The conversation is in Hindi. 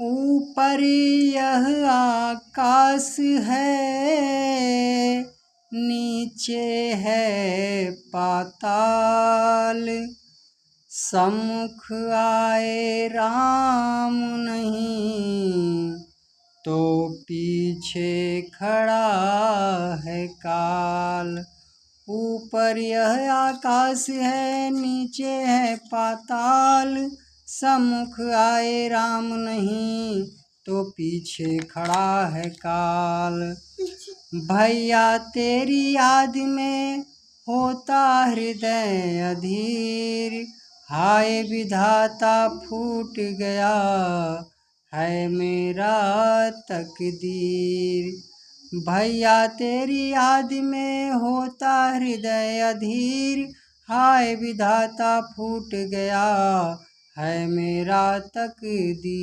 ऊपर यह आकाश है, नीचे है पाताल। सम्मुख आए राम नहीं, तो पीछे खड़ा है काल। ऊपर यह आकाश है, नीचे है पाताल। सम्मुख आए राम नहीं, तो पीछे खड़ा है काल। भैया तेरी याद में होता हृदय अधीर, हाय विधाता फूट गया है मेरा तकदीर। भैया तेरी याद में होता हृदय अधीर, हाय विधाता फूट गया है मेरा तकदीर।